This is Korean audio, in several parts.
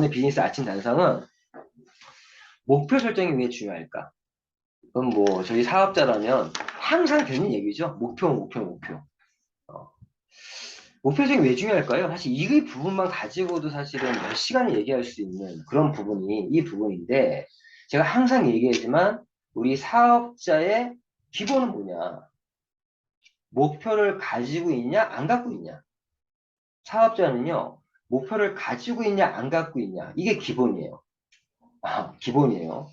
오늘 비즈니스 아침 단상은 목표 설정이 왜 중요할까? 그럼 뭐 저희 사업자라면 항상 되는 얘기죠. 목표. 어, 목표 설정이 왜 중요할까요? 사실 이 부분만 가지고도 사실은 몇 시간을 얘기할 수 있는 그런 부분이 이 부분인데 제가 항상 얘기하지만 우리 사업자의 기본은 뭐냐? 목표를 가지고 있냐, 안 갖고 있냐? 사업자는요, 목표를 가지고 있냐, 안 갖고 있냐? 이게 기본이에요. 기본이에요.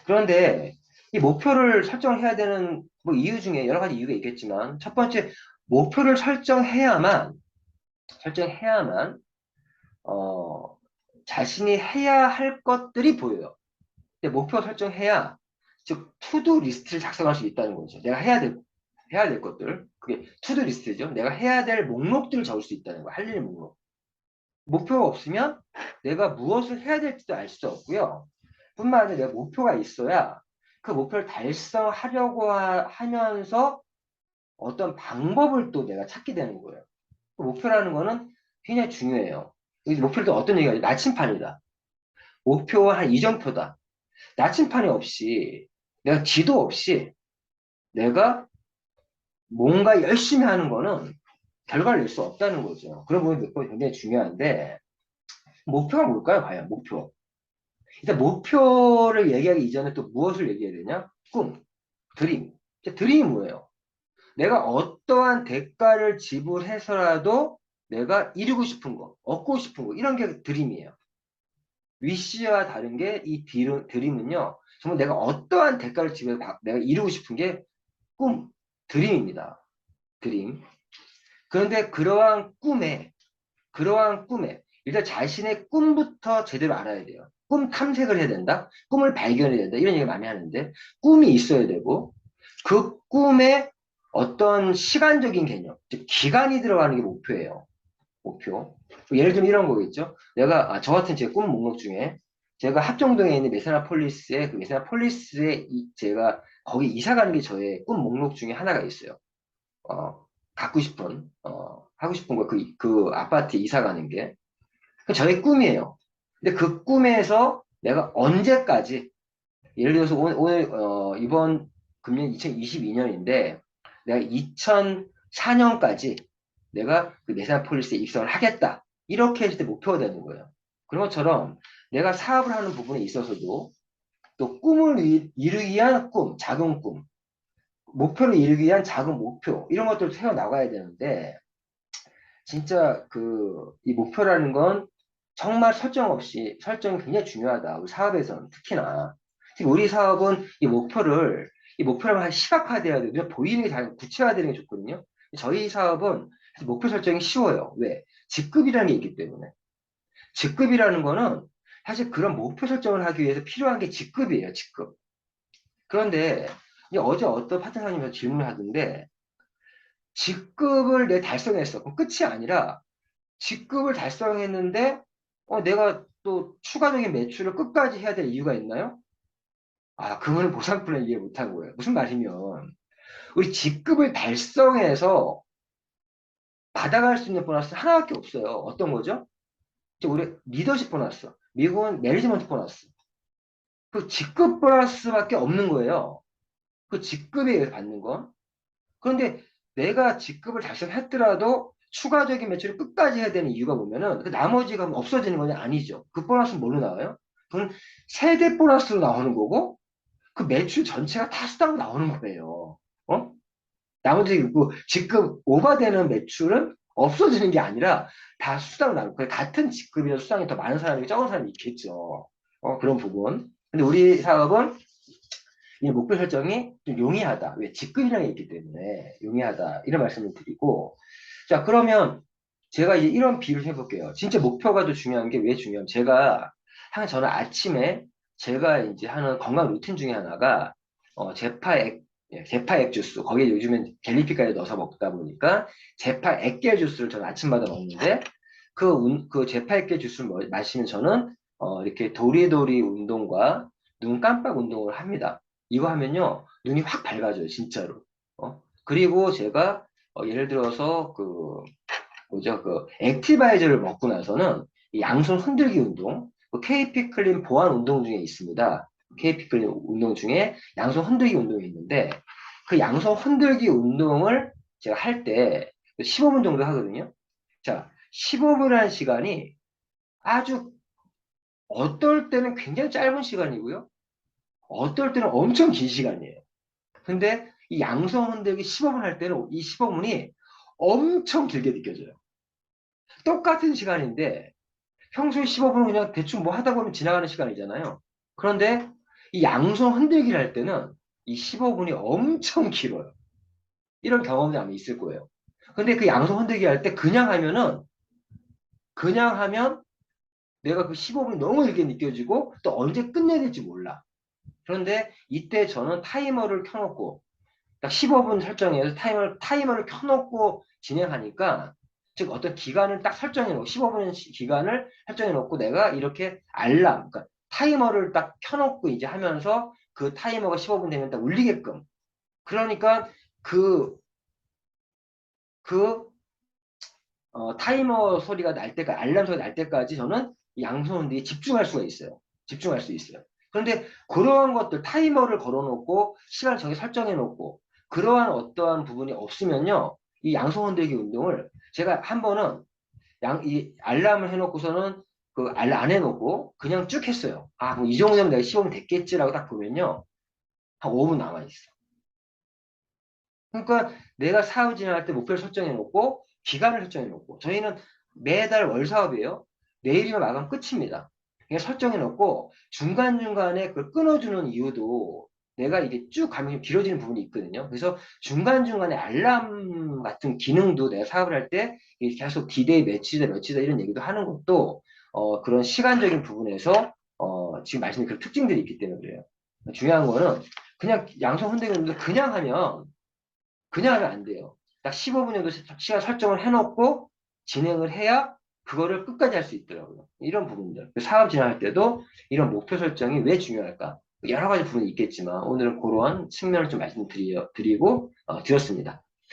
그런데 이 목표를 설정해야 되는 뭐 이유 중에 여러 가지 이유가 있겠지만 첫 번째 목표를 설정해야만 어, 자신이 해야 할 것들이 보여요. 근데 목표 설정해야 즉 투두 리스트를 작성할 수 있다는 거죠. 내가 해야 될 것들 그게 투두 리스트죠. 내가 해야 될 목록들을 적을 수 있다는 거. 할 일 목록. 목표가 없으면 내가 무엇을 해야 될지도 알 수 없고요. 뿐만 아니라 내가 목표가 있어야 그 목표를 달성하려고 하면서 어떤 방법을 또 내가 찾게 되는 거예요. 목표라는 거는 굉장히 중요해요. 목표를 또 어떤 얘기가 나침판이다. 목표와 한 이정표다. 나침판이 없이 내가 지도 없이 내가 뭔가 열심히 하는 거는 결과를 낼 수 없다는 거죠. 그런 부분이 굉장히 중요한데 목표가 뭘까요? 과연 목표. 일단 목표를 얘기하기 이전에 또 무엇을 얘기해야 되냐? 꿈, 드림. 드림이 뭐예요? 내가 어떠한 대가를 지불해서라도 내가 이루고 싶은 거, 얻고 싶은 거, 이런 게 드림이에요. 위시와 다른 게 이 드림은요, 정말 내가 어떠한 대가를 지불해서 내가 이루고 싶은 게 꿈, 드림입니다. 드림. 그런데 그러한 꿈에, 일단 자신의 꿈부터 제대로 알아야 돼요. 꿈 탐색을 해야 된다? 꿈을 발견해야 된다? 이런 얘기 많이 하는데, 꿈이 있어야 되고, 그 꿈에 어떤 시간적인 개념, 즉, 기간이 들어가는 게 목표예요. 목표. 예를 들면 이런 거겠죠? 저 같은 제 꿈 목록 중에, 제가 합정동에 있는 메세나폴리스에 제가 거기 이사 가는 게 저의 꿈 목록 중에 하나가 있어요. 갖고 싶은, 하고 싶은 거, 그 아파트에 이사 가는 게. 그 저의 꿈이에요. 근데 그 꿈에서 내가 언제까지, 예를 들어서 이번 금년 2022년인데, 내가 2004년까지 내가 그 메사폴리스에 입성을 하겠다. 이렇게 했을 때 목표가 되는 거예요. 그런 것처럼 내가 사업을 하는 부분에 있어서도 또 꿈을 이루기 위한 꿈, 작은 꿈, 목표를 이루기 위한 작은 목표, 이런 것들을 세워 나가야 되는데, 진짜 이 목표라는 건 정말 설정이 굉장히 중요하다. 우리 사업에서는 특히나. 특히 우리 사업은 이 목표를 시각화돼야 돼요. 보이는 게 다 구체화되는 게 좋거든요. 저희 사업은 목표 설정이 쉬워요. 왜? 직급이라는 게 있기 때문에. 직급이라는 거는 사실 그런 목표 설정을 하기 위해서 필요한 게 직급이에요. 직급. 그런데 이제 어제 어떤 파트너님이 질문을 하던데 직급을 내 달성했어. 그럼 끝이 아니라 직급을 달성했는데 내가 또 추가적인 매출을 끝까지 해야 될 이유가 있나요? 그거는 보상플랜 이해 못한 거예요. 무슨 말이면 우리 직급을 달성해서 받아갈 수 있는 보너스 하나밖에 없어요. 어떤 거죠? 우리 리더십 보너스, 미국은 매니지먼트 보너스. 그 직급 보너스밖에 없는 거예요. 그 직급에 의해서 받는 건. 그런데 내가 직급을 달성했더라도 추가적인 매출을 끝까지 해야 되는 이유가 뭐냐면 그 나머지가 없어지는 건 아니죠. 그 보너스는 뭘로 나와요? 그건 세대 보너스로 나오는 거고 그 매출 전체가 다 수당으로 나오는 거예요. 어? 나머지 그 직급 오버되는 매출은 없어지는 게 아니라 다 수당으로 나오는 거예요. 같은 직급이나 수당이 더 많은 사람이 적은 사람이 있겠죠. 그런 부분. 근데 우리 사업은 이 목표 설정이 좀 용이하다. 왜? 직급이라는 게 있기 때문에 용이하다. 이런 말씀을 드리고. 자, 그러면 제가 이제 이런 비유를 해볼게요. 진짜 목표가 더 중요한 게 왜 중요하면 저는 아침에 제가 이제 하는 건강 루틴 중에 하나가 제파 액 주스. 거기에 요즘엔 젤리피까지 넣어서 먹다 보니까 제파 액계 주스를 저는 아침마다 먹는데 그 제파 액계 주스를 마시면 저는 이렇게 도리도리 운동과 눈 깜빡 운동을 합니다. 이거 하면요, 눈이 확 밝아져요, 진짜로. 그리고 제가, 예를 들어서, 액티바이저를 먹고 나서는 이 양손 흔들기 운동, KP 클린 보완 운동 중에 있습니다. KP 클린 운동 중에 양손 흔들기 운동이 있는데 그 양손 흔들기 운동을 제가 할 때 15분 정도 하거든요. 자, 15분이라는 시간이 아주 어떨 때는 굉장히 짧은 시간이고요. 어떨 때는 엄청 긴 시간이에요. 근데 이 양손 흔들기 15분 할 때는 이 15분이 엄청 길게 느껴져요. 똑같은 시간인데 평소에 15분은 그냥 대충 뭐 하다 보면 지나가는 시간이잖아요. 그런데 이 양손 흔들기를 할 때는 이 15분이 엄청 길어요. 이런 경험이 아마 있을 거예요. 근데 그 양손 흔들기 할 때 그냥 하면 내가 그 15분이 너무 길게 느껴지고 또 언제 끝내야 될지 몰라. 그런데 이때 저는 타이머를 켜놓고 딱 15분 설정해서 타이머를 켜놓고 진행하니까 즉 어떤 기간을 딱 설정해 놓고 15분 기간을 설정해 놓고 내가 이렇게 그러니까 타이머를 딱 켜놓고 이제 하면서 그 타이머가 15분 되면 딱 울리게끔 그러니까 그, 그 타이머 소리가 날 때까지 알람 소리가 날 때까지 저는 이 양손들이 집중할 수가 있어요. 집중할 수 있어요. 그런데 그러한 것들 타이머를 걸어놓고 시간을 정해 설정해 놓고 그러한 어떠한 부분이 없으면요. 이 양손 흔들기 운동을 제가 한 번은 이 알람을 해놓고서는 그 알람 안 해놓고 그냥 쭉 했어요. 아, 그럼 이 정도면 내가 시험이 됐겠지라고 딱 보면요. 한 5분 남아있어. 그러니까 내가 사업 진행할 때 목표를 설정해 놓고 기간을 설정해 놓고 저희는 매달 월 사업이에요. 내일이면 마감 끝입니다. 그냥 설정해 놓고 중간중간에 그걸 끊어주는 이유도 내가 이게 쭉 가면 좀 길어지는 부분이 있거든요. 그래서 중간중간에 알람 같은 기능도 내가 사업을 할 때 계속 디데이 며칠이다 이런 얘기도 하는 것도 그런 시간적인 부분에서 지금 말씀드린 그런 특징들이 있기 때문에 그래요. 중요한 거는 그냥 양손 흔들기는 그냥 하면 안 돼요. 딱 15분 정도 시간 설정을 해놓고 진행을 해야 그거를 끝까지 할 수 있더라고요. 이런 부분들. 사업 진행할 때도 이런 목표 설정이 왜 중요할까? 여러 가지 부분이 있겠지만 오늘은 그러한 측면을 좀 말씀드리고 드렸습니다.